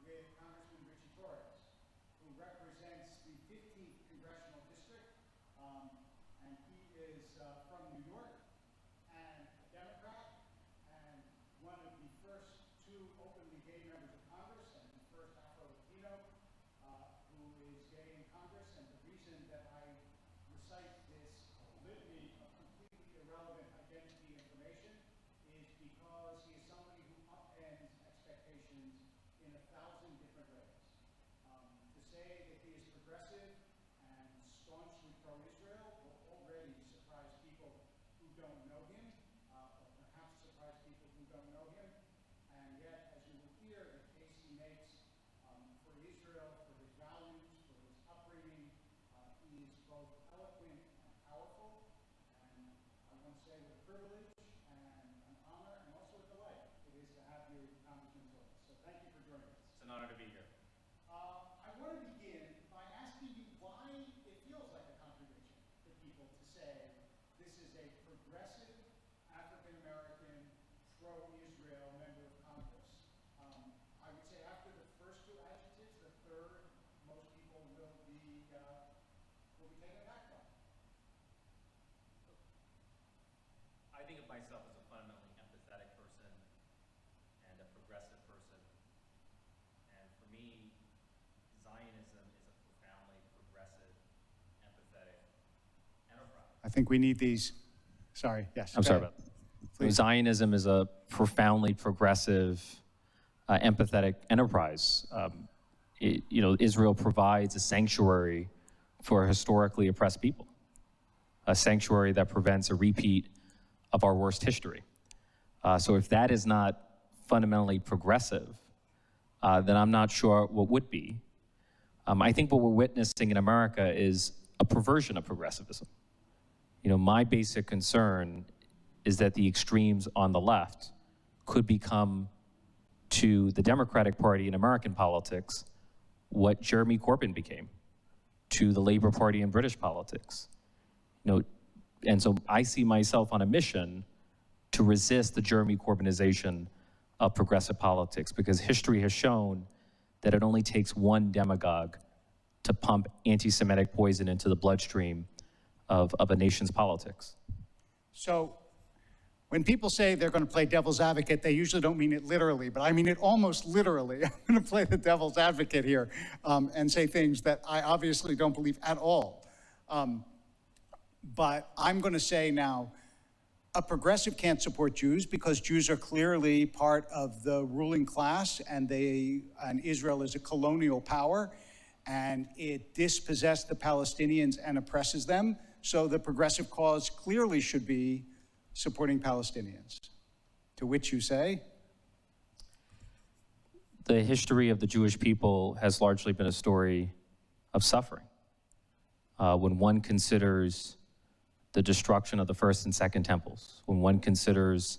with Congressman Ritchie Torres, who represents the 15th Congressional District, and he is from New York and a Democrat, and one of the first two openly gay members of Congress, and the first Afro-Latino who is gay in Congress. And the reason that I recite this litany of completely irrelevant identity information is because he is somebody who upends expectations in 1,000 different ways. To say that he is progressive and staunchly pro-Israel will already surprise people who don't know him, or perhaps surprise people who don't know him. And yet, as you will hear, the case he makes for Israel, for his values, for his upbringing, he is both eloquent and powerful. And I want to say what a privilege and an honor and also a delight it is to have you, Congressman Torres. So thank you for joining us. It's an honor to be here. I want to begin by asking you why it feels like a contradiction to people to say this is a progressive African-American pro-Israel member of Congress. I would say after the first two adjectives, the third, most people will be taken aback by. I think of myself as a fundamentally empathetic person and a progressive person. And for me, Zionism is a profoundly progressive, empathetic enterprise. I think we need these. Sorry, yes. I'm sorry about that. Zionism is a profoundly progressive, empathetic enterprise. Israel provides a sanctuary for historically oppressed people, a sanctuary that prevents a repeat of our worst history. So if that is not fundamentally progressive, then I'm not sure what would be. I think what we're witnessing in America is a perversion of progressivism. My basic concern is that the extremes on the left could become to the Democratic Party in American politics what Jeremy Corbyn became to the Labour Party in British politics. And so I see myself on a mission to resist the Jeremy Corbynization of progressive politics, because history has shown that it only takes one demagogue to pump anti-Semitic poison into the bloodstream of a nation's politics. So when people say they're going to play devil's advocate, they usually don't mean it literally, but I mean it almost literally. I'm going to play the devil's advocate here and say things that I obviously don't believe at all. But I'm going to say now, a progressive can't support Jews because Jews are clearly part of the ruling class, and Israel is a colonial power, and it dispossessed the Palestinians and oppresses them. So the progressive cause clearly should be supporting Palestinians. To which you say? The history of the Jewish people has largely been a story of suffering. When one considers the destruction of the first and second temples, when one considers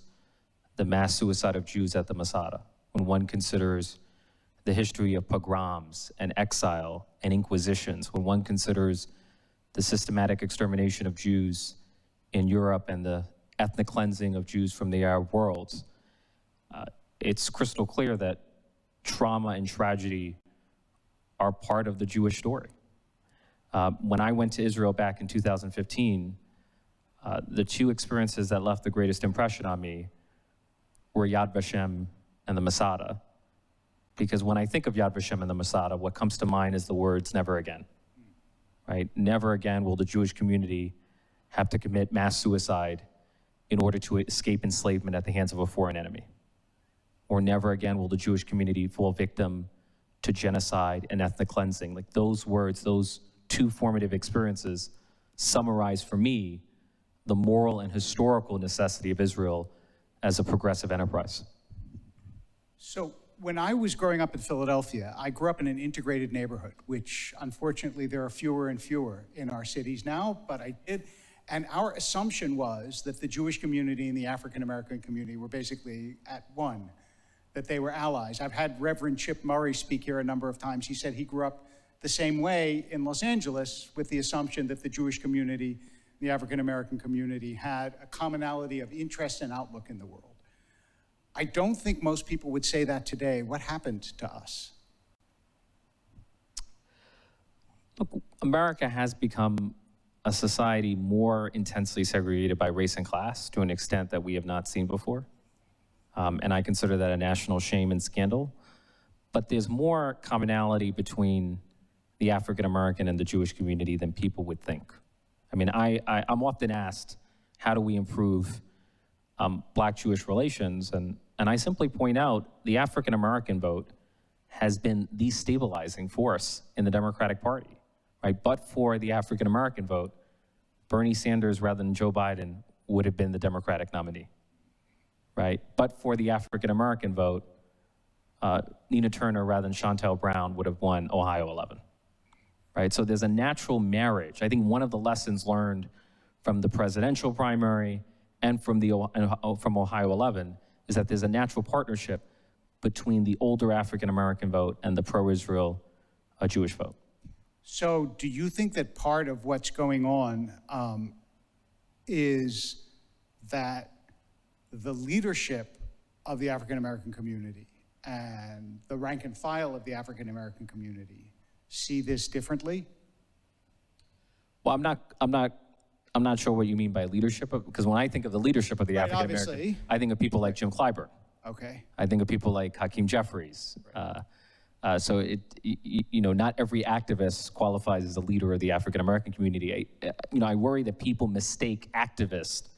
the mass suicide of Jews at the Masada, when one considers the history of pogroms and exile and inquisitions, when one considers the systematic extermination of Jews in Europe and the ethnic cleansing of Jews from the Arab world, it's crystal clear that trauma and tragedy are part of the Jewish story. When I went to Israel back in 2015, the two experiences that left the greatest impression on me were Yad Vashem and the Masada. Because when I think of Yad Vashem and the Masada, what comes to mind is the words, never again. Right? Never again will the Jewish community have to commit mass suicide in order to escape enslavement at the hands of a foreign enemy. Or never again will the Jewish community fall victim to genocide and ethnic cleansing. Like those words, those two formative experiences summarize for me the moral and historical necessity of Israel as a progressive enterprise. So when I was growing up in Philadelphia, I grew up in an integrated neighborhood, which unfortunately there are fewer and fewer in our cities now, but I did. And our assumption was that the Jewish community and the African American community were basically at one, that they were allies. I've had Reverend Chip Murray speak here a number of times. He said he grew up the same way in Los Angeles with the assumption that the Jewish community, the African American community had a commonality of interest and outlook in the world. I don't think most people would say that today. What happened to us? Look, America has become a society more intensely segregated by race and class to an extent that we have not seen before. And I consider that a national shame and scandal. But there's more commonality between the African American and the Jewish community than people would think. I mean, I'm often asked, how do we improve Black-Jewish relations? And I simply point out the African American vote has been the stabilizing force in the Democratic Party, right? But for the African American vote, Bernie Sanders rather than Joe Biden would have been the Democratic nominee, right? But for the African American vote, Nina Turner rather than Shontel Brown would have won Ohio 11, right? So there's a natural marriage. I think one of the lessons learned from the presidential primary and from Ohio 11 is that there's a natural partnership between the older African American vote and the pro-Israel Jewish vote. So do you think that part of what's going on is that the leadership of the African American community and the rank and file of the African American community see this differently? Well, I'm not sure what you mean by leadership, because when I think of the leadership of the African American, I think of people like Jim Clyburn. Okay. I think of people like Hakeem Jeffries. Right. So not every activist qualifies as a leader of the African American community. I worry that people mistake activist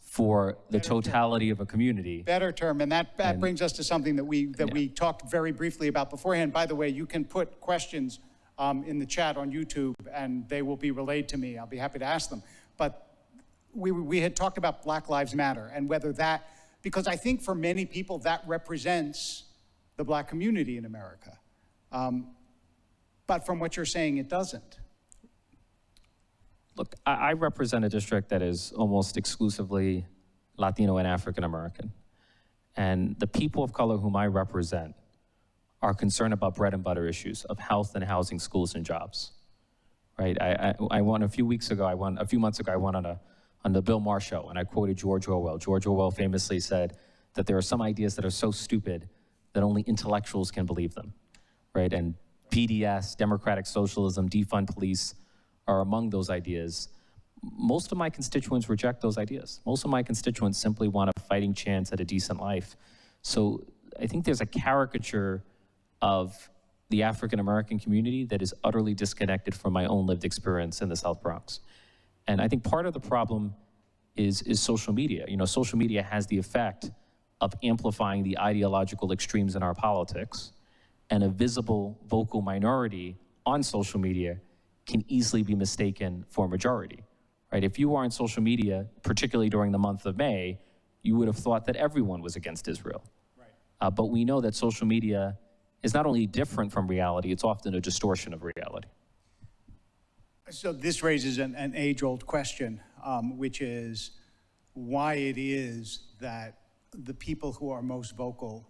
for the totality of a community. Better term, and that brings us to something that we talked very briefly about beforehand. By the way, you can put questions in the chat on YouTube, and they will be relayed to me. I'll be happy to ask them. But we had talked about Black Lives Matter and whether that, because I think for many people that represents the Black community in America. But from what you're saying, it doesn't. Look, I represent a district that is almost exclusively Latino and African American. And the people of color whom I represent are concerned about bread and butter issues of health and housing, schools and jobs, right? I won a few months ago, I won on the Bill Maher show, and I quoted George Orwell. George Orwell famously said that there are some ideas that are so stupid that only intellectuals can believe them, right? And PDS, democratic socialism, defund police are among those ideas. Most of my constituents reject those ideas. Most of my constituents simply want a fighting chance at a decent life. So I think there's a caricature of the African American community that is utterly disconnected from my own lived experience in the South Bronx. And I think part of the problem is social media. Social media has the effect of amplifying the ideological extremes in our politics, and a visible vocal minority on social media can easily be mistaken for a majority, right? If you are on social media, particularly during the month of May, you would have thought that everyone was against Israel. Right. But we know that social media is not only different from reality, it's often a distortion of reality. So this raises an age-old question, which is why it is that the people who are most vocal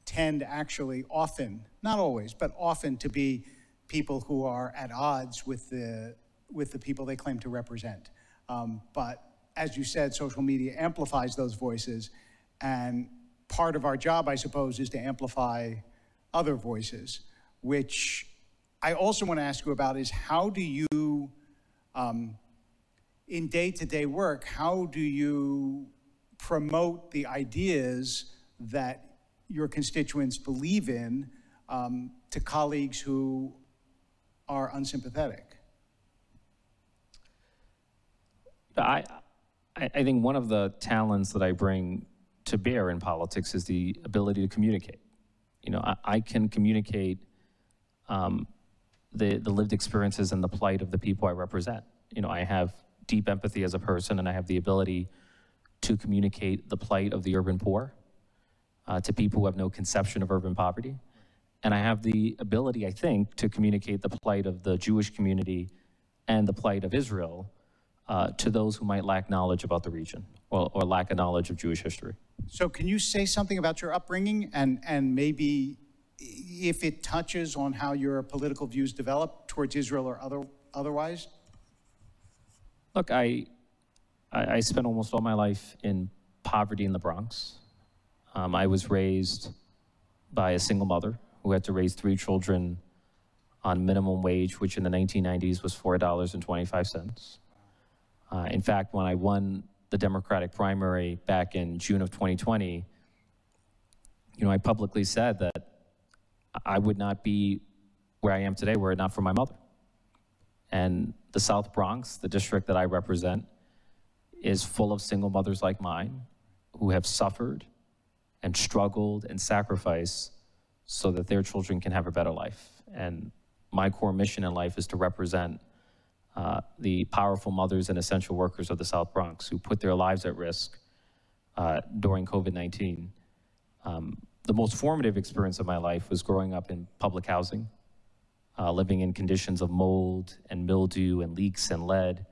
tend actually often, not always, but often to be people who are at odds with the people they claim to represent. But as you said, social media amplifies those voices, and part of our job, I suppose, is to amplify other voices, which I also want to ask you about is how do you, in day-to-day work, how do you promote the ideas that your constituents believe in to colleagues who are unsympathetic? I think one of the talents that I bring to bear in politics is the ability to communicate. I can communicate the lived experiences and the plight of the people I represent. I have deep empathy as a person, and I have the ability to communicate the plight of the urban poor to people who have no conception of urban poverty. And I have the ability, I think, to communicate the plight of the Jewish community and the plight of Israel to those who might lack knowledge about the region or lack a knowledge of Jewish history. So can you say something about your upbringing and maybe if it touches on how your political views develop towards Israel or otherwise? Look, I spent almost all my life in poverty in the Bronx. I was raised by a single mother who had to raise 3 children on minimum wage, which in the 1990s was $4.25. In fact, when I won the Democratic primary back in June of 2020, I publicly said that I would not be where I am today were it not for my mother. And the South Bronx, the district that I represent, is full of single mothers like mine who have suffered and struggled and sacrificed so that their children can have a better life. And my core mission in life is to represent the powerful mothers and essential workers of the South Bronx who put their lives at risk during COVID-19. The most formative experience of my life was growing up in public housing, living in conditions of mold and mildew and leaks and lead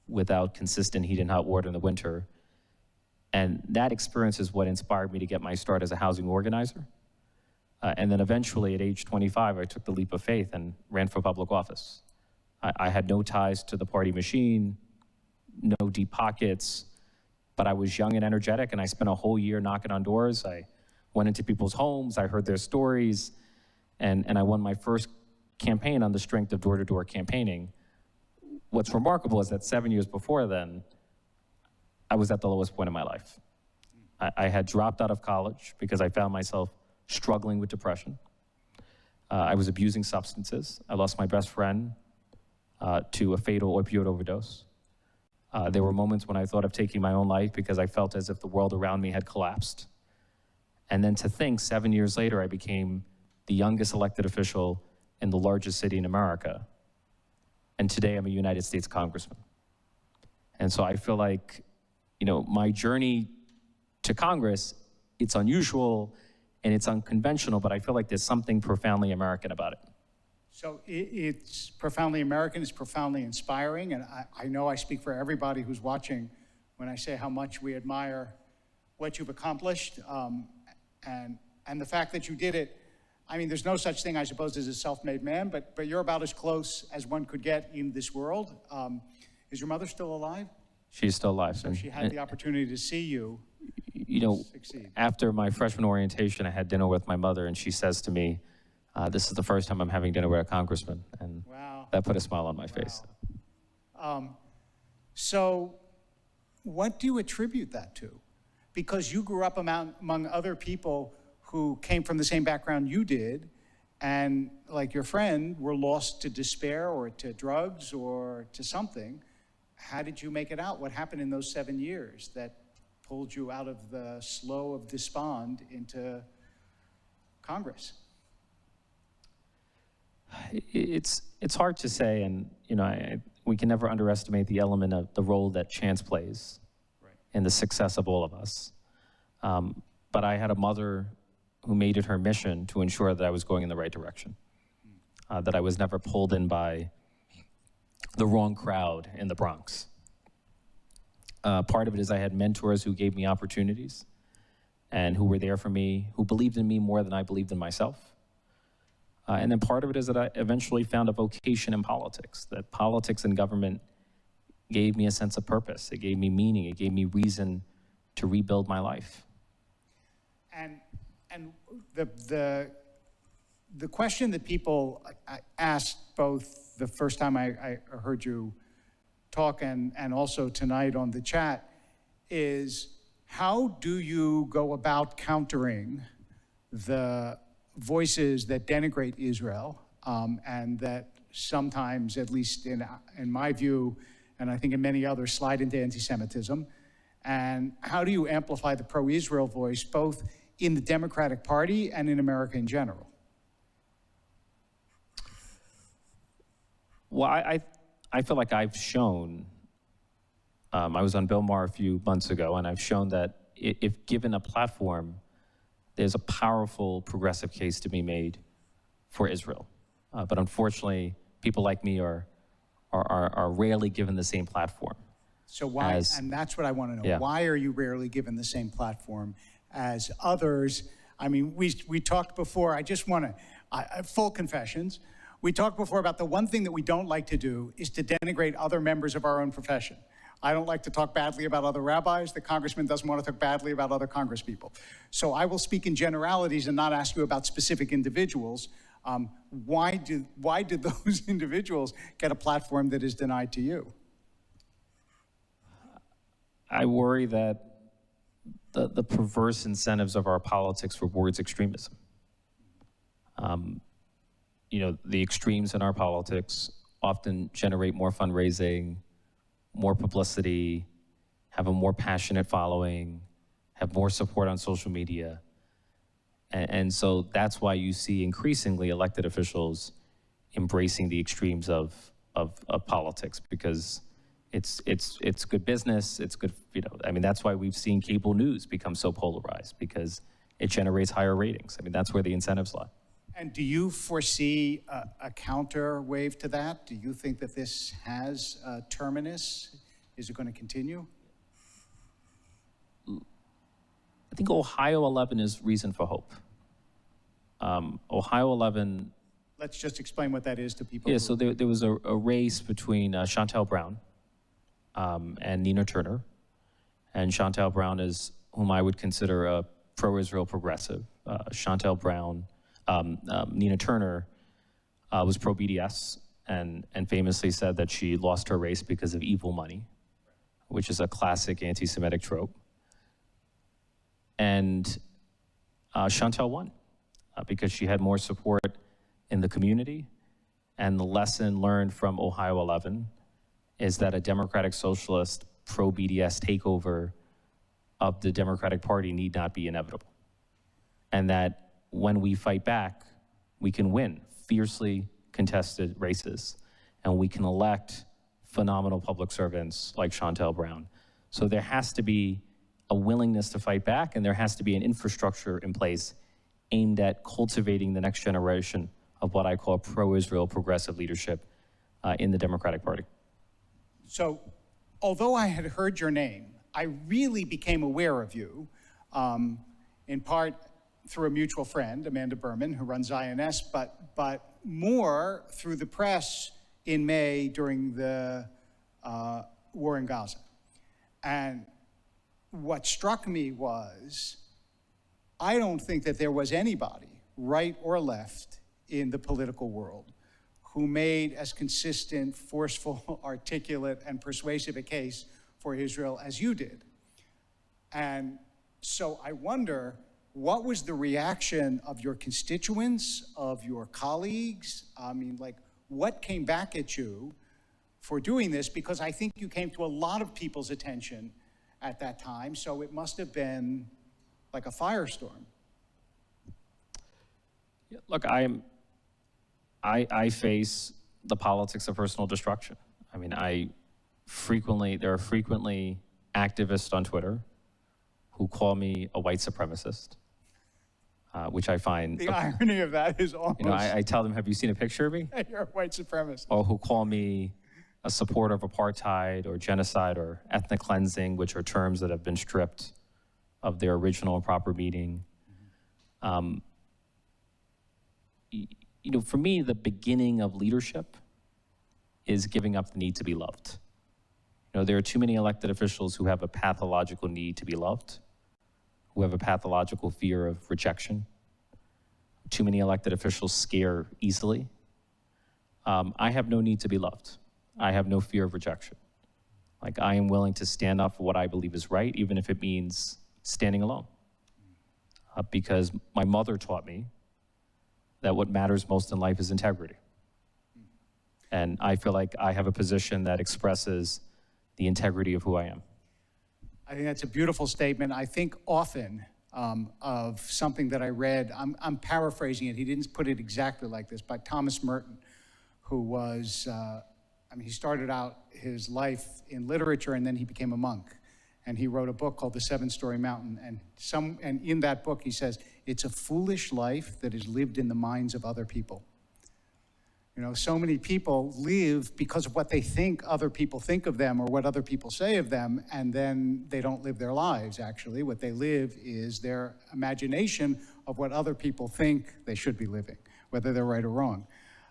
without consistent heat and hot water in the winter. And that experience is what inspired me to get my start as a housing organizer. And then eventually at age 25, I took the leap of faith and ran for public office. I had no ties to the party machine, no deep pockets, but I was young and energetic, and I spent a whole year knocking on doors. I went into people's homes, I heard their stories, and I won my first campaign on the strength of door-to-door campaigning. What's remarkable is that 7 years before then, I was at the lowest point in my life. I had dropped out of college because I found myself struggling with depression. I was abusing substances. I lost my best friend to a fatal opioid overdose. There were moments when I thought of taking my own life because I felt as if the world around me had collapsed. And then to think 7 years later, I became the youngest elected official in the largest city in America. And today I'm a United States Congressman. And so I feel like, my journey to Congress, it's unusual and it's unconventional, but I feel like there's something profoundly American about it. So it's profoundly American, it's profoundly inspiring, and I know I speak for everybody who's watching when I say how much we admire what you've accomplished, and the fact that you did it. I mean, there's no such thing, I suppose, as a self-made man, but you're about as close as one could get in this world. Is your mother still alive? She's still alive. So she had the opportunity to see you succeed. After my freshman orientation, I had dinner with my mother, and she says to me, this is the first time I'm having dinner with a congressman. And wow. That put a smile on my face. So what do you attribute that to? Because you grew up among other people who came from the same background you did, and like your friend, were lost to despair or to drugs or to something. How did you make it out? What happened in those 7 years that pulled you out of the slough of despond into Congress? It's hard to say, and we can never underestimate the element of the role that chance plays in the success of all of us. But I had a mother who made it her mission to ensure that I was going in the right direction, that I was never pulled in by the wrong crowd in the Bronx. Part of it is I had mentors who gave me opportunities and who were there for me, who believed in me more than I believed in myself. And then part of it is that I eventually found a vocation in politics, that politics and government gave me a sense of purpose. It gave me meaning. It gave me reason to rebuild my life. And the question that people asked both the first time I heard you talk and also tonight on the chat is, how do you go about countering the voices that denigrate Israel and that sometimes, at least in my view, and I think in many others, slide into anti-Semitism? And how do you amplify the pro-Israel voice, both in the Democratic Party and in America in general? Well, I feel like I've shown, I was on Bill Maher a few months ago, and I've shown that if given a platform, there's a powerful progressive case to be made for Israel. But unfortunately, people like me are rarely given the same platform. So why, and that's what I want to know, why are you rarely given the same platform as others? I mean, we talked before, I just want to, full confessions, we talked before about the one thing that we don't like to do is to denigrate other members of our own profession. I don't like to talk badly about other rabbis. The congressman doesn't want to talk badly about other congresspeople. So I will speak in generalities and not ask you about specific individuals. Why did those individuals get a platform that is denied to you? I worry that the perverse incentives of our politics rewards extremism. The extremes in our politics often generate more fundraising, more publicity, have a more passionate following, have more support on social media. And so that's why you see increasingly elected officials embracing the extremes of politics, because it's good business, it's good, that's why we've seen cable news become so polarized, because it generates higher ratings. That's where the incentives lie. And do you foresee a counter wave to that? Do you think that this has a terminus? Is it going to continue? I think Ohio 11 is reason for hope. Ohio 11. Let's just explain what that is to people. Yeah, so there was a race between Shontel Brown and Nina Turner. And Shontel Brown is whom I would consider a pro-Israel progressive. Shontel Brown, Nina Turner was pro-BDS and famously said that she lost her race because of evil money, which is a classic anti-Semitic trope. And Shontel won because she had more support in the community. And the lesson learned from Ohio 11 is that a Democratic Socialist pro-BDS takeover of the Democratic Party need not be inevitable. And that when we fight back, we can win fiercely contested races, and we can elect phenomenal public servants like Shontel Brown. So there has to be a willingness to fight back, and there has to be an infrastructure in place aimed at cultivating the next generation of what I call pro-Israel progressive leadership in the Democratic Party. So, although I had heard your name, I really became aware of you, in part through a mutual friend, Amanda Berman, who runs INS, but more through the press in May during the war in Gaza. And what struck me was, I don't think that there was anybody, right or left, in the political world who made as consistent, forceful, articulate, and persuasive a case for Israel as you did. And so I wonder, what was the reaction of your constituents, of your colleagues? What came back at you for doing this? Because I think you came to a lot of people's attention at that time, so it must have been like a firestorm. Yeah, look, I face the politics of personal destruction. There are frequently activists on Twitter who call me a white supremacist, which I find... The irony of that is almost... I tell them, have you seen a picture of me? You're a white supremacist. Or who call me a supporter of apartheid or genocide or ethnic cleansing, which are terms that have been stripped of their original and proper meaning. For me, the beginning of leadership is giving up the need to be loved. There are too many elected officials who have a pathological need to be loved, who have a pathological fear of rejection. Too many elected officials scare easily. I have no need to be loved. I have no fear of rejection. I am willing to stand up for what I believe is right, even if it means standing alone. Because my mother taught me that what matters most in life is integrity. And I feel like I have a position that expresses the integrity of who I am. I think that's a beautiful statement. I think often of something that I read, I'm paraphrasing it, he didn't put it exactly like this, by Thomas Merton, who was, he started out his life in literature and then he became a monk. And he wrote a book called The Seven-Story Mountain. And in that book, he says, it's a foolish life that is lived in the minds of other people. So many people live because of what they think other people think of them or what other people say of them, and then they don't live their lives, actually. What they live is their imagination of what other people think they should be living, whether they're right or wrong.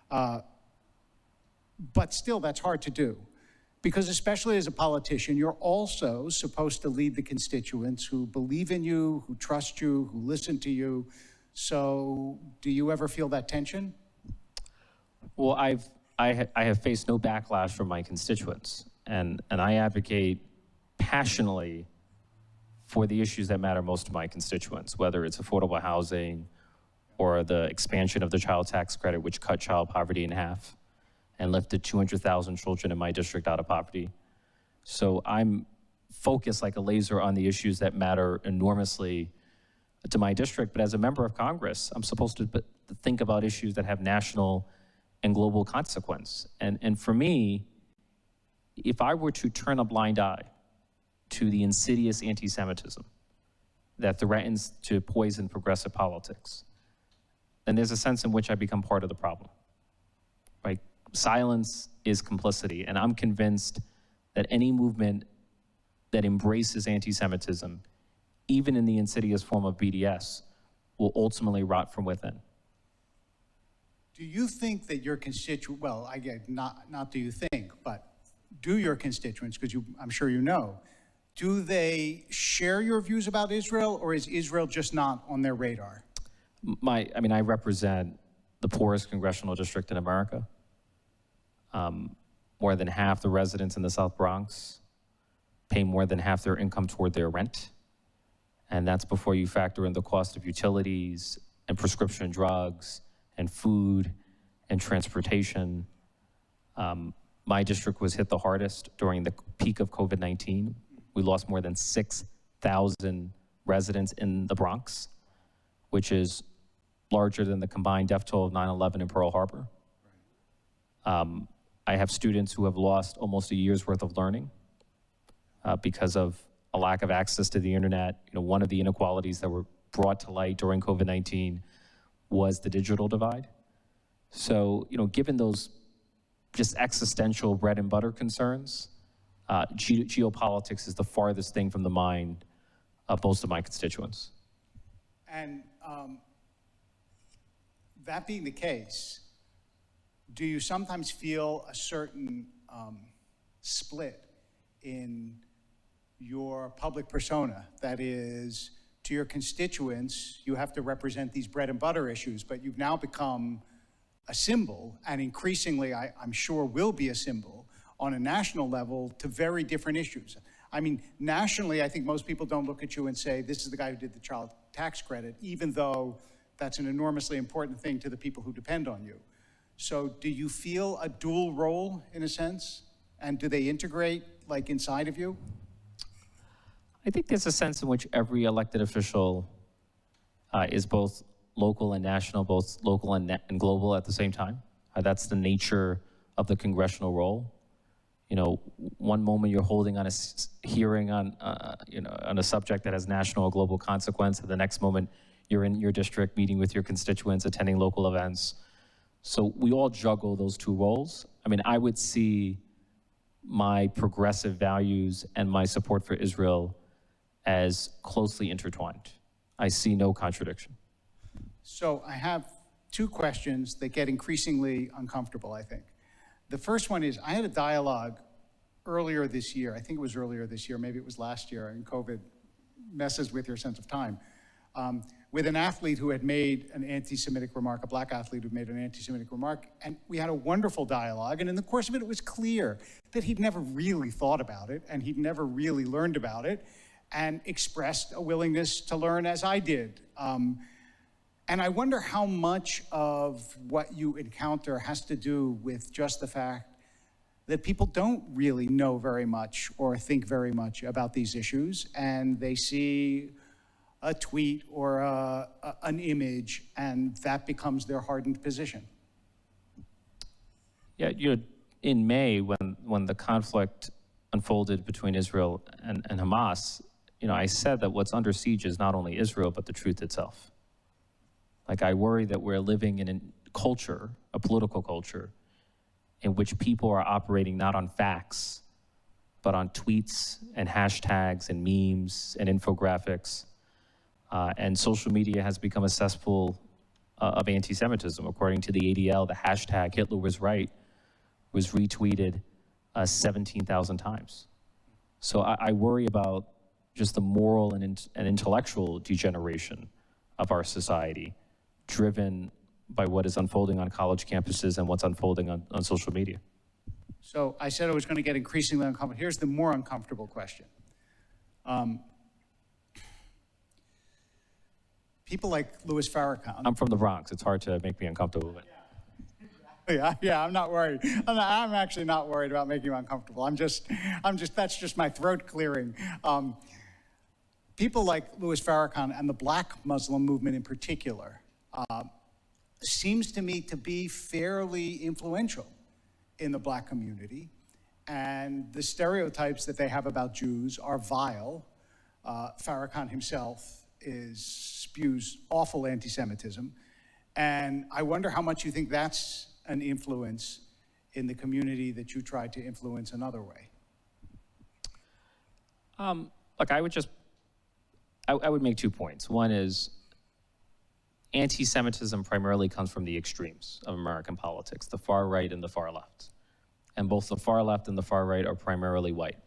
But still, that's hard to do. Because especially as a politician, you're also supposed to lead the constituents who believe in you, who trust you, who listen to you. So do you ever feel that tension? Well, I have faced no backlash from my constituents, and I advocate passionately for the issues that matter most to my constituents, whether it's affordable housing or the expansion of the child tax credit, which cut child poverty in half and lifted 200,000 children in my district out of poverty. So I'm focused like a laser on the issues that matter enormously to my district, but as a member of Congress, I'm supposed to think about issues that have national and global consequence. And for me, if I were to turn a blind eye to the insidious anti-Semitism that threatens to poison progressive politics, then there's a sense in which I become part of the problem, right? Silence is complicity, and I'm convinced that any movement that embraces anti-Semitism, even in the insidious form of BDS, will ultimately rot from within. Do you think that your constituents, well, I get not do you think, but do your constituents, because I'm sure you know, do they share your views about Israel, or is Israel just not on their radar? I represent the poorest congressional district in America. More than half the residents in the South Bronx pay more than half their income toward their rent. And that's before you factor in the cost of utilities and prescription drugs and food and transportation. My district was hit the hardest during the peak of COVID-19. We lost more than 6,000 residents in the Bronx, which is larger than the combined death toll of 9/11 in Pearl Harbor. I have students who have lost almost a year's worth of learning because of a lack of access to the internet. One of the inequalities that were brought to light during COVID-19 was the digital divide. So, given those just existential bread and butter concerns, geopolitics is the farthest thing from the mind of most of my constituents. And that being the case, do you sometimes feel a certain split in your public persona? That is, to your constituents, you have to represent these bread and butter issues, but you've now become a symbol, and increasingly, I'm sure, will be a symbol on a national level to very different issues. I mean, nationally, I think most people don't look at you and say, this is the guy who did the child tax credit, even though that's an enormously important thing to the people who depend on you. So do you feel a dual role, in a sense? And do they integrate, like, inside of you? I think there's a sense in which every elected official is both local and national, both local and global at the same time. That's the nature of the congressional role. One moment you're holding on a hearing on, on a subject that has national or global consequence, and the next moment you're in your district meeting with your constituents, attending local events. So we all juggle those two roles. I would see my progressive values and my support for Israel as closely intertwined. I see no contradiction. So I have two questions that get increasingly uncomfortable, I think. The first one is, I had a dialogue earlier this year, I think it was earlier this year, maybe it was last year, and COVID messes with your sense of time, with an athlete who had made an anti-Semitic remark, a black athlete who made an anti-Semitic remark, and we had a wonderful dialogue, and in the course of it, it was clear that he'd never really thought about it, and he'd never really learned about it, and expressed a willingness to learn as I did. And I wonder how much of what you encounter has to do with just the fact that people don't really know very much or think very much about these issues, and they see a tweet or an image, and that becomes their hardened position. Yeah, in May, when the conflict unfolded between Israel and Hamas, I said that what's under siege is not only Israel, but the truth itself. I worry that we're living in a culture, a political culture, in which people are operating not on facts, but on tweets and hashtags and memes and infographics. And social media has become a cesspool of anti-Semitism. According to the ADL, the hashtag Hitler was right was retweeted 17,000 times. So I worry about just the moral and intellectual degeneration of our society, driven by what is unfolding on college campuses and what's unfolding on social media. So I said I was going to get increasingly uncomfortable. Here's the more uncomfortable question. People like Louis Farrakhan. I'm from the Bronx. It's hard to make me uncomfortable. But Yeah, I'm not worried. I'm actually not worried about making you uncomfortable. That's just my throat clearing. People like Louis Farrakhan and the Black Muslim movement in particular seems to me to be fairly influential in the Black community. And the stereotypes that they have about Jews are vile. Farrakhan himself spews awful anti-Semitism. And I wonder how much you think that's an influence in the community that you tried to influence another way. Look, I would make 2 points. One is anti-Semitism primarily comes from the extremes of American politics, the far right and the far left. And both the far left and the far right are primarily white.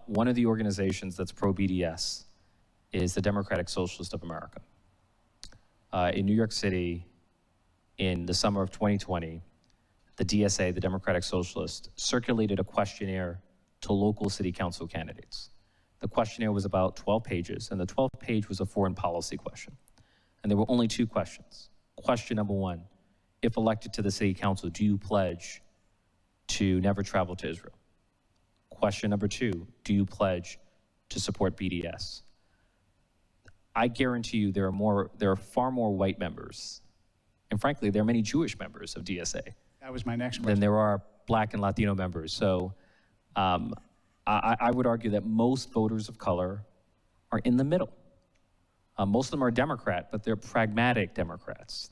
One of the organizations that's pro-BDS is the Democratic Socialist of America. In New York City, in the summer of 2020, the DSA, the Democratic Socialist, circulated a questionnaire to local city council candidates. The questionnaire was about 12 pages, and the 12th page was a foreign policy question. And there were only 2 questions. Question number 1, if elected to the city council, do you pledge to never travel to Israel? Question number 2, do you pledge to support BDS? I guarantee you there are far more white members, and frankly, there are many Jewish members of DSA. That was my next question. Than there are Black and Latino members. So I would argue that most voters of color are in the middle. Most of them are Democrat, but they're pragmatic Democrats.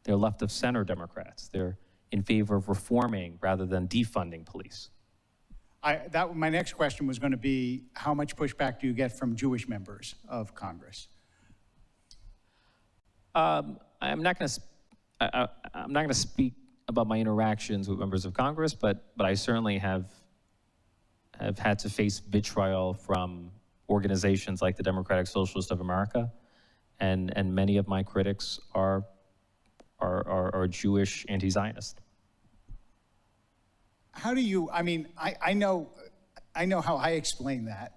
They're left of center Democrats. They're in favor of reforming rather than defunding police. My next question was going to be, how much pushback do you get from Jewish members of Congress? I'm not going to speak about my interactions with members of Congress, but I certainly have had to face vitriol from organizations like the Democratic Socialist of America, and many of my critics are Jewish anti-Zionist. How do you? I mean, I know how I explain that.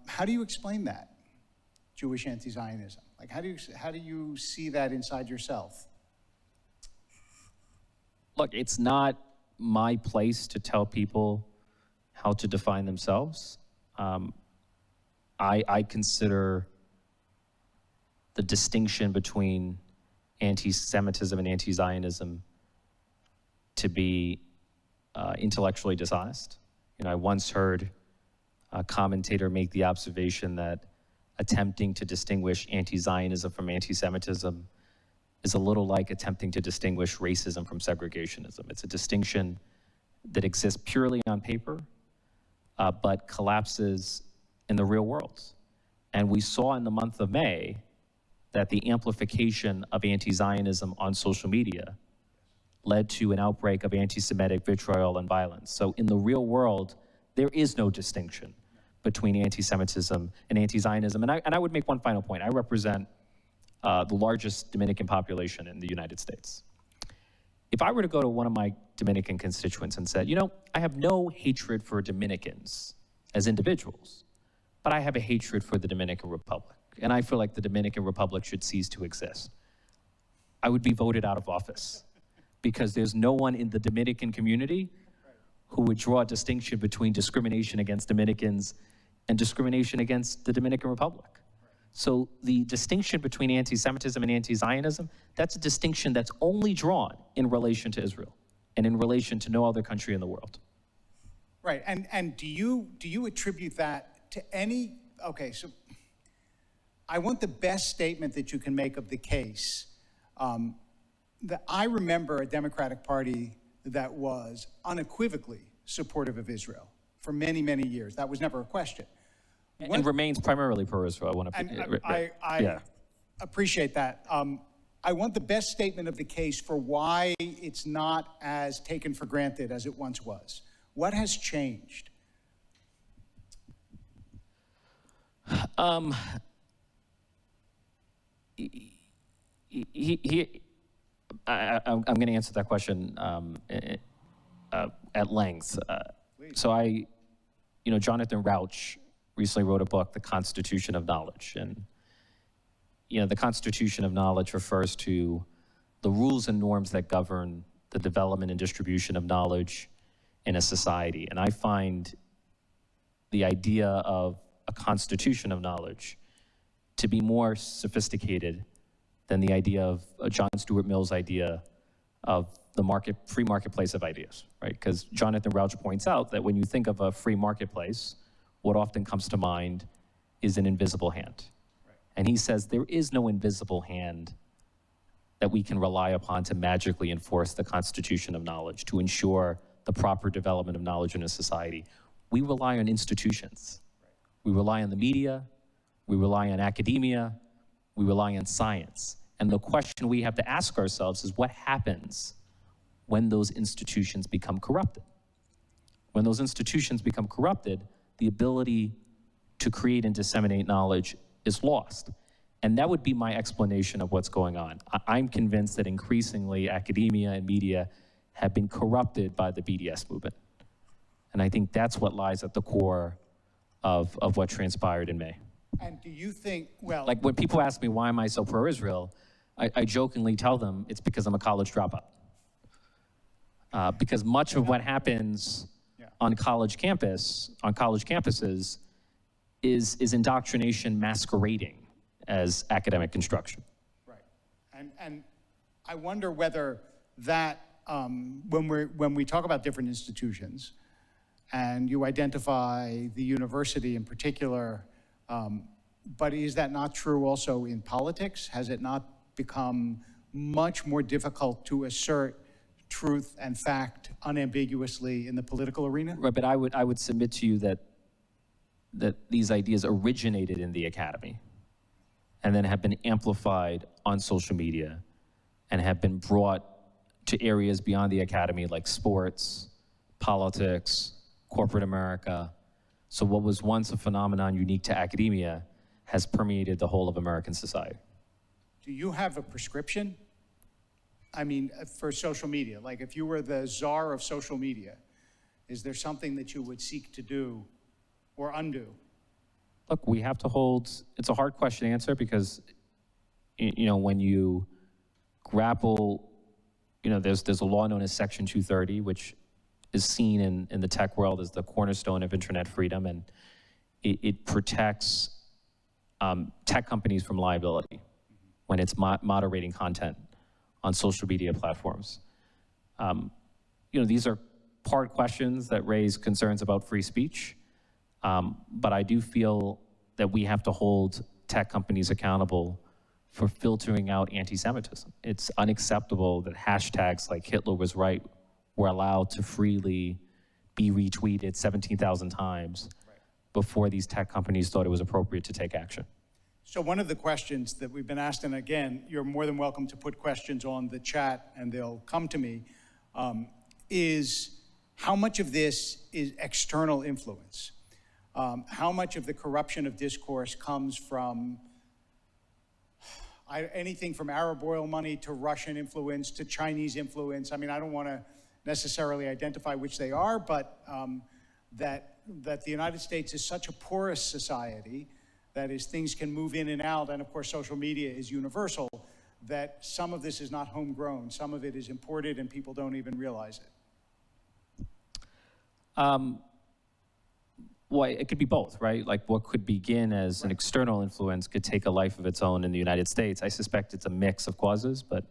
How do you explain that, Jewish anti-Zionism? Like, how do you see that inside yourself? Look, it's not my place to tell people how to define themselves. I consider the distinction between anti-Semitism and anti-Zionism to be intellectually dishonest. You know, I once heard a commentator make the observation that attempting to distinguish anti-Zionism from anti-Semitism is a little like attempting to distinguish racism from segregationism. It's a distinction that exists purely on paper, but collapses in the real world. And we saw in the month of May that the amplification of anti-Zionism on social media led to an outbreak of anti-Semitic vitriol and violence. So in the real world, there is no distinction between anti-Semitism and anti-Zionism. And I would make one final point. I represent the largest Dominican population in the United States. If I were to go to one of my Dominican constituents and said, you know, I have no hatred for Dominicans as individuals, but I have a hatred for the Dominican Republic, and I feel like the Dominican Republic should cease to exist, I would be voted out of office, because there's no one in the Dominican community who would draw a distinction between discrimination against Dominicans and discrimination against the Dominican Republic. So the distinction between anti-Semitism and anti-Zionism, that's a distinction that's only drawn in relation to Israel and in relation to no other country in the world. Right, and do you attribute that to any, okay, so I want the best statement that you can make of the case. That I remember a Democratic Party that was unequivocally supportive of Israel for many, many years. That was never a question. And remains primarily pro-Israel. I appreciate that. I want the best statement of the case for why it's not as taken for granted as it once was. What has changed? I'm going to answer that question at length. So Jonathan Rauch recently wrote a book, The Constitution of Knowledge. And, the Constitution of Knowledge refers to the rules and norms that govern the development and distribution of knowledge in a society. And I find the idea of a constitution of knowledge to be more sophisticated than the idea of John Stuart Mill's idea of the free marketplace of ideas, right? Because Jonathan Rauch points out that when you think of a free marketplace, what often comes to mind is an invisible hand. Right. And he says there is no invisible hand that we can rely upon to magically enforce the constitution of knowledge, to ensure the proper development of knowledge in a society. We rely on institutions. Right. We rely on the media, we rely on academia, we rely on science. And the question we have to ask ourselves is what happens when those institutions become corrupted? When those institutions become corrupted, the ability to create and disseminate knowledge is lost. And that would be my explanation of what's going on. I'm convinced that increasingly academia and media have been corrupted by the BDS movement. And I think that's what lies at the core of what transpired in May. And do you think, well... Like when people ask me, why am I so pro-Israel? I jokingly tell them it's because I'm a college dropout. Because much of what happens on college campuses is indoctrination masquerading as academic construction. Right. And I wonder whether that, when we talk about different institutions, and you identify the university in particular, but is that not true also in politics? Has it not become much more difficult to assert truth and fact unambiguously in the political arena? Right, but I would submit to you that these ideas originated in the academy and then have been amplified on social media and have been brought to areas beyond the academy like sports, politics, corporate America. So what was once a phenomenon unique to academia has permeated the whole of American society. Do you have a prescription? I mean, for social media, like if you were the czar of social media, is there something that you would seek to do or undo? Look, we have to hold, it's a hard question to answer because, when you grapple, there's a law known as Section 230, which is seen in the tech world as the cornerstone of internet freedom, and it protects tech companies from liability when it's moderating content on social media platforms. These are hard questions that raise concerns about free speech, but I do feel that we have to hold tech companies accountable for filtering out anti-Semitism. It's unacceptable that hashtags like Hitler was right were allowed to freely be retweeted 17,000 times before these tech companies thought it was appropriate to take action. So one of the questions that we've been asked, and again, you're more than welcome to put questions on the chat and they'll come to me, is how much of this is external influence? How much of the corruption of discourse comes from anything from Arab oil money to Russian influence to Chinese influence? I mean, I don't want to necessarily identify which they are, but that the United States is such a porous society, that is, things can move in and out, and of course social media is universal, that some of this is not homegrown, some of it is imported and people don't even realize it. Well, it could be both, right? Like what could begin as an external influence could take a life of its own in the United States. I suspect it's a mix of causes, but...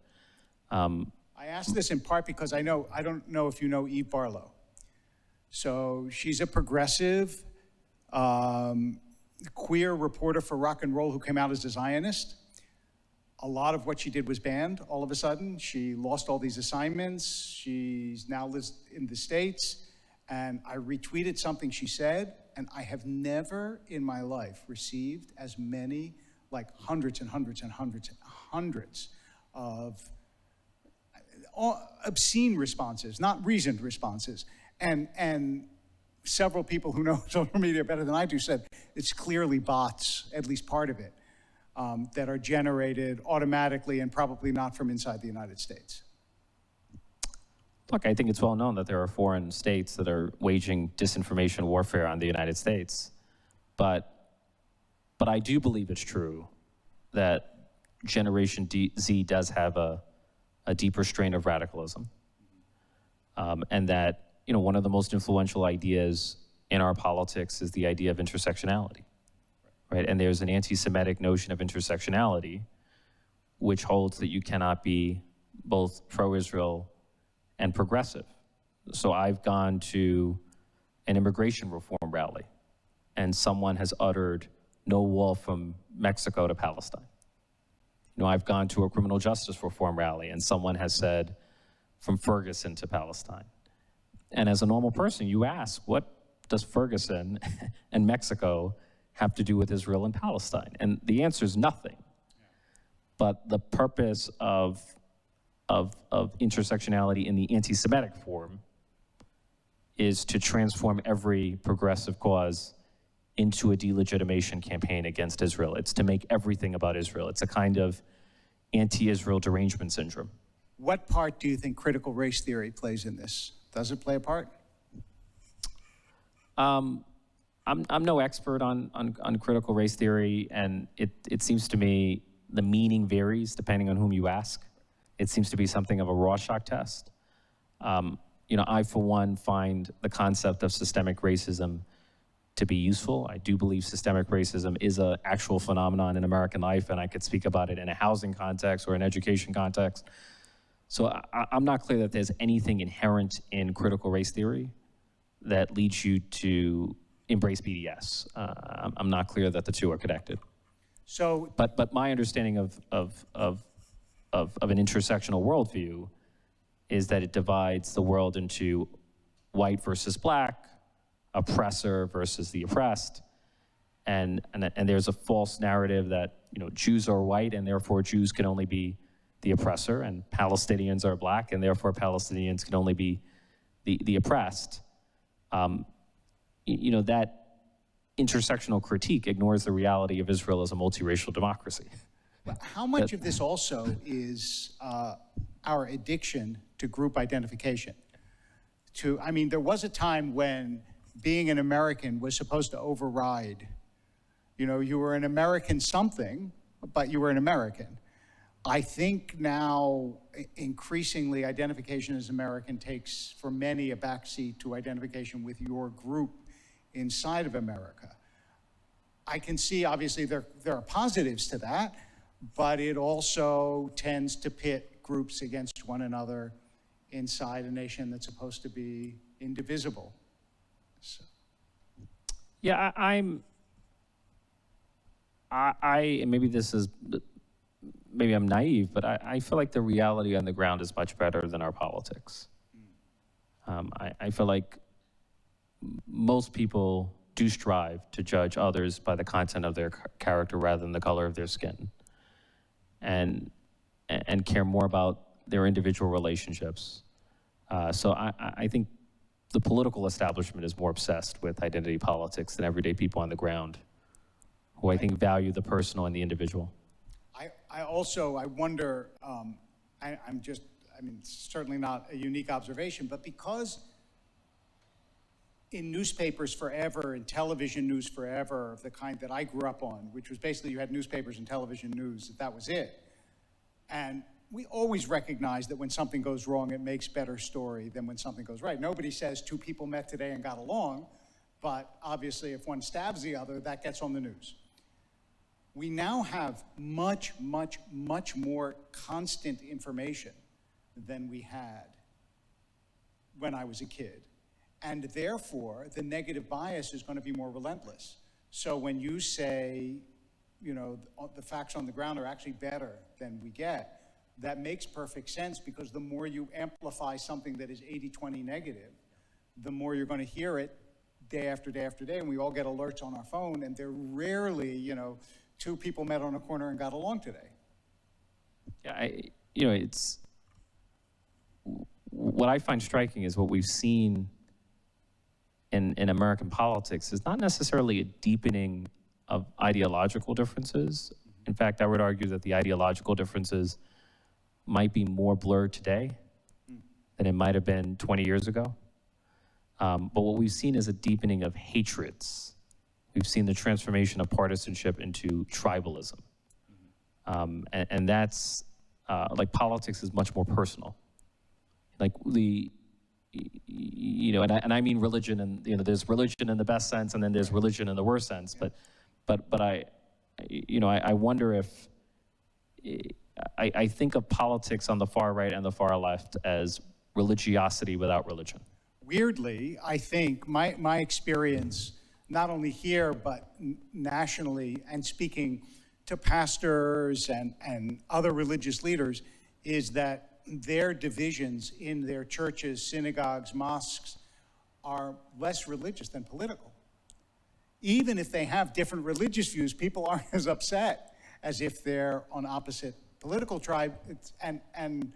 I ask this in part because I don't know if you know Eve Barlow. So she's a progressive, queer reporter for rock and roll who came out as a Zionist. A lot of what she did was banned all of a sudden. She lost all these assignments. She's now lives in the States. And I retweeted something she said, and I have never in my life received as many, like hundreds and hundreds and hundreds and hundreds of obscene responses, not reasoned responses. And several people who know social media better than I do said, it's clearly bots, at least part of it. that are generated automatically and probably not from inside the United States? Look, I think it's well known that there are foreign states that are waging disinformation warfare on the United States. But I do believe it's true that Generation Z does have a deeper strain of radicalism. And that, one of the most influential ideas in our politics is the idea of intersectionality, right? And there's an anti-Semitic notion of intersectionality, which holds that you cannot be both pro-Israel and progressive. So I've gone to an immigration reform rally, and someone has uttered no wall from Mexico to Palestine. I've gone to a criminal justice reform rally, and someone has said from Ferguson to Palestine. And as a normal person, you ask, what does Ferguson and Mexico have to do with Israel and Palestine? And the answer is nothing. But the purpose of intersectionality in the anti-Semitic form is to transform every progressive cause into a delegitimation campaign against Israel. It's to make everything about Israel. It's a kind of anti-Israel derangement syndrome. What part do you think critical race theory plays in this? Does it play a part? I'm no expert on critical race theory, and it seems to me the meaning varies depending on whom you ask. It seems to be something of a Rorschach test. I, for one, find the concept of systemic racism to be useful. I do believe systemic racism is an actual phenomenon in American life, and I could speak about it in a housing context or an education context. So I'm not clear that there's anything inherent in critical race theory that leads you to embrace BDS. I'm not clear that the two are connected. So, but my understanding of an intersectional worldview is that it divides the world into white versus black, oppressor versus the oppressed, and there's a false narrative that Jews are white and therefore Jews can only be the oppressor, and Palestinians are black and therefore Palestinians can only be the oppressed. That intersectional critique ignores the reality of Israel as a multiracial democracy. How much of this also is our addiction to group identification? There was a time when being an American was supposed to override. You were an American something, but you were an American. I think now increasingly identification as American takes, for many, a backseat to identification with your group inside of America. I can see, obviously, there are positives to that, but it also tends to pit groups against one another inside a nation that's supposed to be indivisible. So. Yeah, maybe I'm naive, but I feel like the reality on the ground is much better than our politics. I feel like most people do strive to judge others by the content of their character rather than the color of their skin, and care more about their individual relationships. So I think the political establishment is more obsessed with identity politics than everyday people on the ground, who I think value the personal and the individual. I wonder, certainly not a unique observation, but because in newspapers forever and television news forever, of the kind that I grew up on, which was basically you had newspapers and television news, that was it. And we always recognize that when something goes wrong, it makes better story than when something goes right. Nobody says two people met today and got along, but obviously if one stabs the other, that gets on the news. We now have much, much, much more constant information than we had when I was a kid. And therefore, the negative bias is going to be more relentless. So when you say, the facts on the ground are actually better than we get, that makes perfect sense, because the more you amplify something that is 80-20 negative, the more you're going to hear it day after day after day. And we all get alerts on our phone, and they're rarely, two people met on a corner and got along today. Yeah, it's what I find striking is what we've seen in American politics is not necessarily a deepening of ideological differences, In fact, I would argue that the ideological differences might be more blurred today than it might have been 20 years ago. But what we've seen is a deepening of hatreds. We've seen the transformation of partisanship into tribalism. And that's, like, politics is much more personal. Like, and I mean religion, and, there's religion in the best sense, and then there's religion in the worst sense. But I wonder if, I think of politics on the far right and the far left as religiosity without religion. Weirdly, I think my experience, not only here, but nationally, and speaking to pastors and other religious leaders, is that their divisions in their churches, synagogues, mosques are less religious than political. Even if they have different religious views, people aren't as upset as if they're on opposite political tribe. And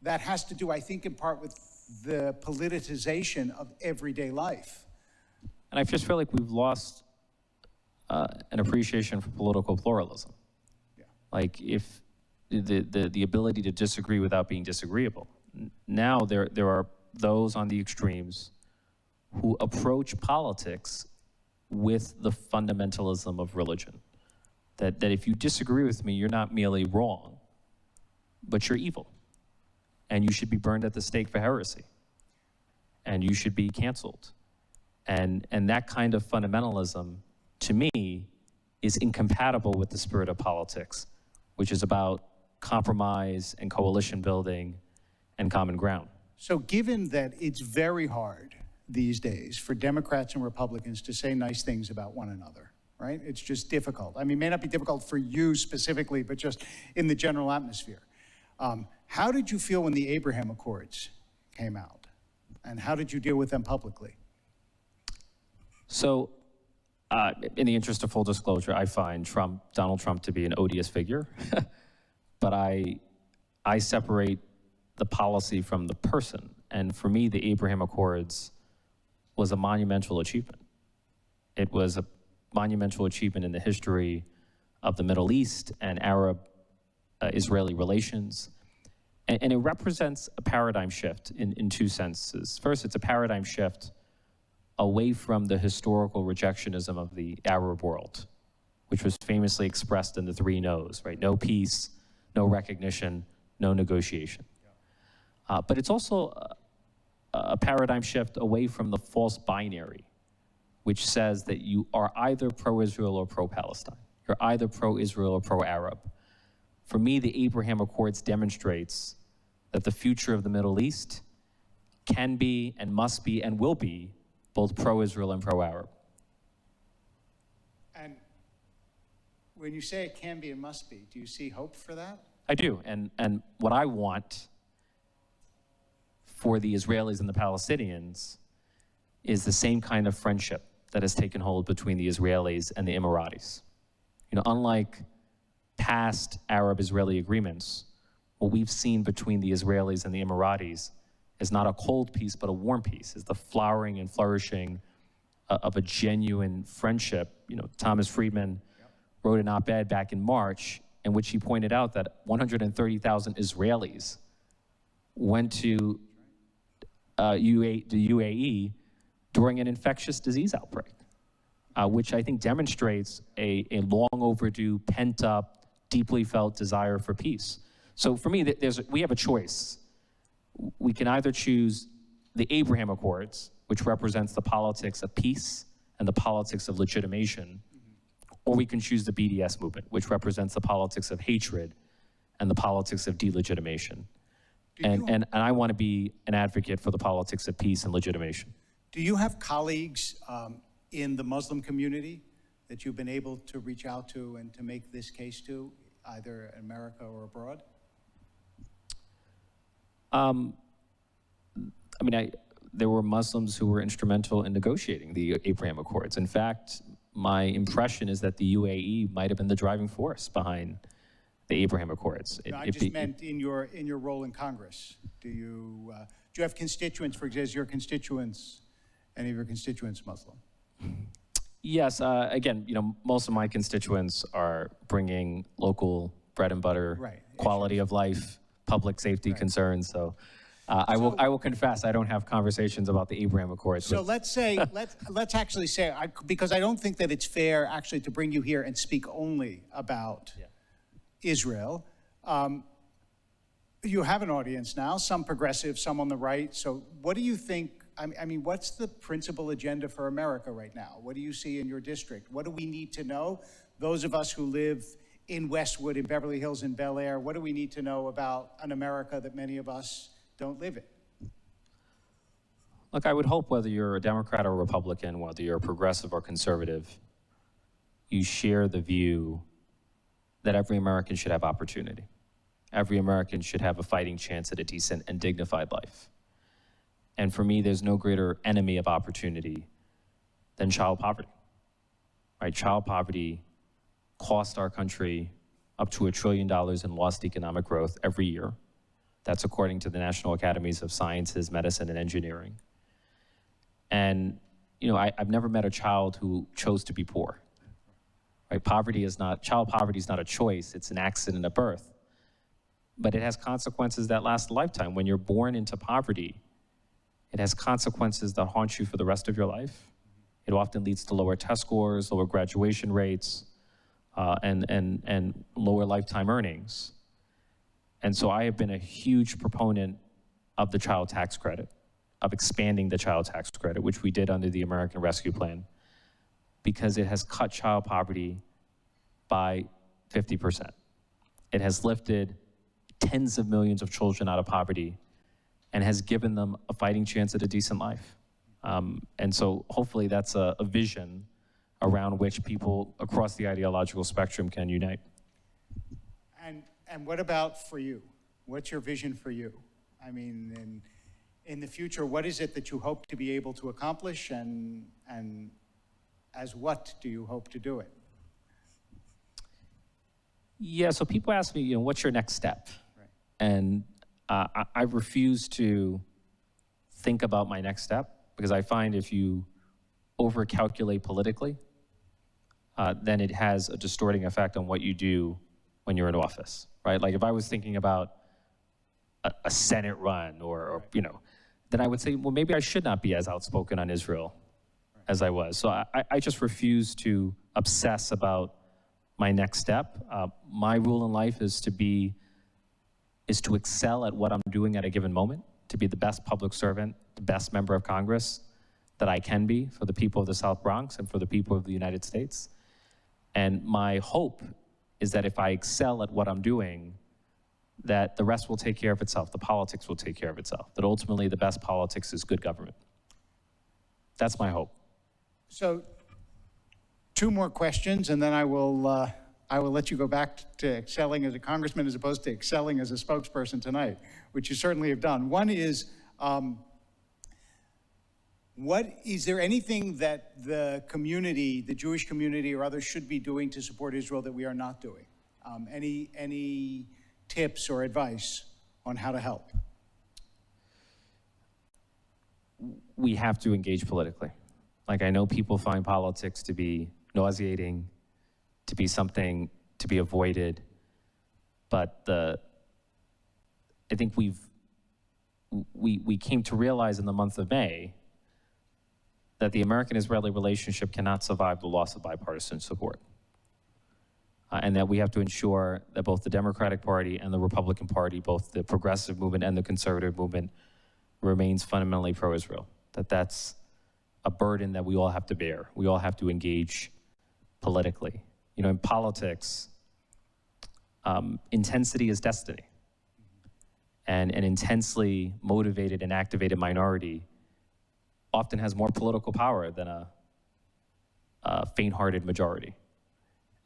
that has to do, I think, in part with the politicization of everyday life. And I just feel like we've lost an appreciation for political pluralism. Yeah. Like, if the ability to disagree without being disagreeable. Now there are those on the extremes who approach politics with the fundamentalism of religion. That if you disagree with me, you're not merely wrong, but you're evil. And you should be burned at the stake for heresy. And you should be canceled. And that kind of fundamentalism, to me, is incompatible with the spirit of politics, which is about compromise and coalition building and common ground. So given that it's very hard these days for Democrats and Republicans to say nice things about one another, right? It's just difficult. I mean, it may not be difficult for you specifically, but just in the general atmosphere. How did you feel when the Abraham Accords came out? And how did you deal with them publicly? So, in the interest of full disclosure, I find Donald Trump to be an odious figure. But I separate the policy from the person. And for me, the Abraham Accords was a monumental achievement. It was a monumental achievement in the history of the Middle East and Arab-Israeli relations. And it represents a paradigm shift in two senses. First, it's a paradigm shift away from the historical rejectionism of the Arab world, which was famously expressed in the 3 no's, right? No peace, no recognition, no negotiation. But it's also a paradigm shift away from the false binary, which says that you are either pro-Israel or pro-Palestine. You're either pro-Israel or pro-Arab. For me, the Abraham Accords demonstrates that the future of the Middle East can be and must be and will be both pro-Israel and pro-Arab. And when you say it can be and must be, do you see hope for that? I do, and what I want for the Israelis and the Palestinians is the same kind of friendship that has taken hold between the Israelis and the Emiratis. Unlike past Arab-Israeli agreements, what we've seen between the Israelis and the Emiratis is not a cold peace, but a warm peace, is the flowering and flourishing of a genuine friendship. Thomas Friedman wrote an op-ed back in March in which he pointed out that 130,000 Israelis went to the UAE during an infectious disease outbreak, which I think demonstrates a long overdue, pent-up, deeply felt desire for peace. So for me, we have a choice. We can either choose the Abraham Accords, which represents the politics of peace and the politics of legitimation, or we can choose the BDS movement, which represents the politics of hatred and the politics of delegitimation. And I want to be an advocate for the politics of peace and legitimation. Do you have colleagues in the Muslim community that you've been able to reach out to and to make this case to, either in America or abroad? There were Muslims who were instrumental in negotiating the Abraham Accords. In fact, my impression is that the UAE might have been the driving force behind the Abraham Accords. I just meant in your role in Congress. Do you have constituents, for example, any of your constituents Muslim? Yes, again, most of my constituents are bringing local bread and butter, Right. quality of life, public safety concerns. So I will confess, I don't have conversations about the Abraham Accords. So let's actually say, because I don't think that it's fair actually to bring you here and speak only about Israel. You have an audience now, some progressive, some on the right. So what do you think? I mean, what's the principal agenda for America right now? What do you see in your district? What do we need to know? Those of us who live in Westwood, in Beverly Hills, in Bel Air, what do we need to know about an America that many of us don't live in? Look, I would hope whether you're a Democrat or Republican, whether you're progressive or conservative, you share the view that every American should have opportunity. Every American should have a fighting chance at a decent and dignified life. And for me, there's no greater enemy of opportunity than child poverty. Right? Child poverty cost our country up to $1 trillion in lost economic growth every year. That's according to the National Academies of Sciences, Medicine, and Engineering. And I've never met a child who chose to be poor. Right? Child poverty is not a choice, it's an accident at birth. But it has consequences that last a lifetime. When you're born into poverty, it has consequences that haunt you for the rest of your life. It often leads to lower test scores, lower graduation rates, and lower lifetime earnings. And so I have been a huge proponent of the child tax credit, of expanding the child tax credit, which we did under the American Rescue Plan, because it has cut child poverty by 50%. It has lifted tens of millions of children out of poverty and has given them a fighting chance at a decent life. And so hopefully that's a vision around which people across the ideological spectrum can unite. And what about for you? What's your vision for you? I mean, in the future, what is it that you hope to be able to accomplish, and as what do you hope to do it? Yeah, so people ask me, what's your next step? Right. And I refuse to think about my next step, because I find if you overcalculate politically, then it has a distorting effect on what you do when you're in office, right? Like if I was thinking about a Senate run or then I would say, well, maybe I should not be as outspoken on Israel as I was. So I just refuse to obsess about my next step. My rule in life is to excel at what I'm doing at a given moment, to be the best public servant, the best member of Congress that I can be for the people of the South Bronx and for the people of the United States. And my hope is that if I excel at what I'm doing, that the rest will take care of itself, the politics will take care of itself, that ultimately the best politics is good government. That's my hope. So, two more questions, and then I will let you go back to excelling as a congressman as opposed to excelling as a spokesperson tonight, which you certainly have done. One is, is there anything that the community, the Jewish community or others should be doing to support Israel that we are not doing? Any tips or advice on how to help? We have to engage politically. Like, I know people find politics to be nauseating, to be something to be avoided, but I think we came to realize in the month of May that the American-Israeli relationship cannot survive the loss of bipartisan support. And that we have to ensure that both the Democratic Party and the Republican Party, both the progressive movement and the conservative movement, remains fundamentally pro-Israel. That's a burden that we all have to bear. We all have to engage politically. In politics, intensity is destiny. And an intensely motivated and activated minority often has more political power than a faint-hearted majority.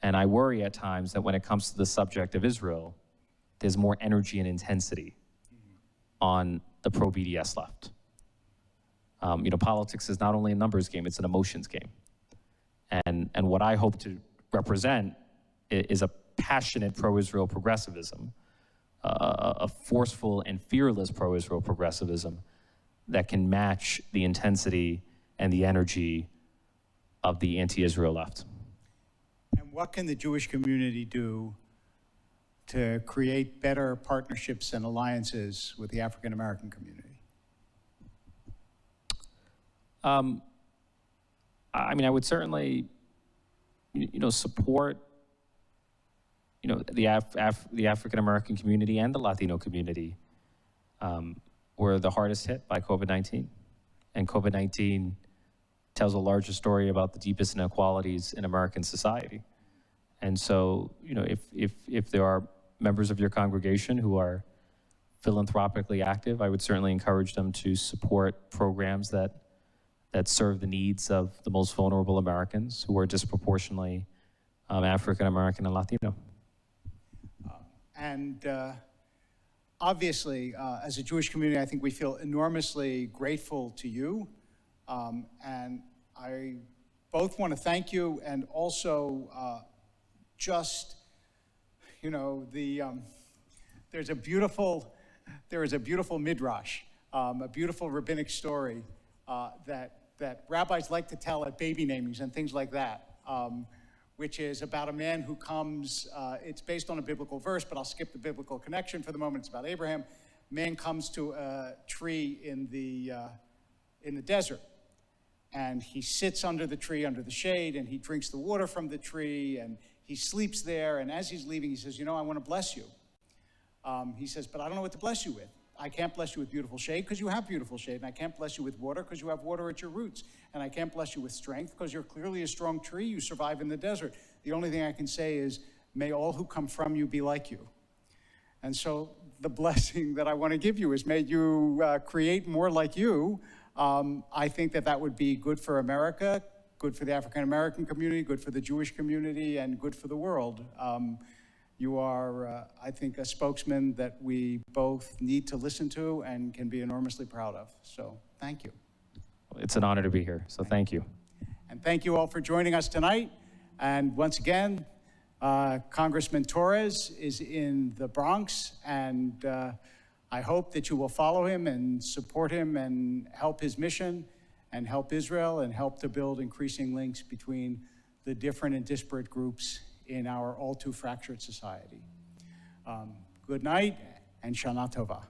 And I worry at times that when it comes to the subject of Israel, there's more energy and intensity on the pro-BDS left. Politics is not only a numbers game, it's an emotions game. And what I hope to represent is a passionate pro-Israel progressivism, a forceful and fearless pro-Israel progressivism that can match the intensity and the energy of the anti-Israel left. And what can the Jewish community do to create better partnerships and alliances with the African American community? I mean, I would certainly, support, the African American community and the Latino community were the hardest hit by COVID-19. And COVID-19 tells a larger story about the deepest inequalities in American society. And so, if there are members of your congregation who are philanthropically active, I would certainly encourage them to support programs that serve the needs of the most vulnerable Americans who are disproportionately African American and Latino. Obviously, as a Jewish community, I think we feel enormously grateful to you. And I both want to thank you and also there is a beautiful midrash, a beautiful rabbinic story that rabbis like to tell at baby namings and things like that, which is about a man who comes, it's based on a biblical verse, but I'll skip the biblical connection for the moment. It's about Abraham. Man comes to a tree in the desert, and he sits under the tree, under the shade, and he drinks the water from the tree, and he sleeps there, and as he's leaving, he says, I want to bless you. He says, but I don't know what to bless you with. I can't bless you with beautiful shade because you have beautiful shade, and I can't bless you with water because you have water at your roots, and I can't bless you with strength because you're clearly a strong tree, you survive in the desert. The only thing I can say is, may all who come from you be like you. And so the blessing that I want to give you is, may you create more like you. I think that would be good for America, good for the African American community, good for the Jewish community, and good for the world. You are, I think, a spokesman that we both need to listen to and can be enormously proud of. So thank you. It's an honor to be here, so thank you. And thank you all for joining us tonight. And once again, Congressman Torres is in the Bronx, and I hope that you will follow him and support him and help his mission and help Israel and help to build increasing links between the different and disparate groups in our all too fractured society. Good night and Shana Tova.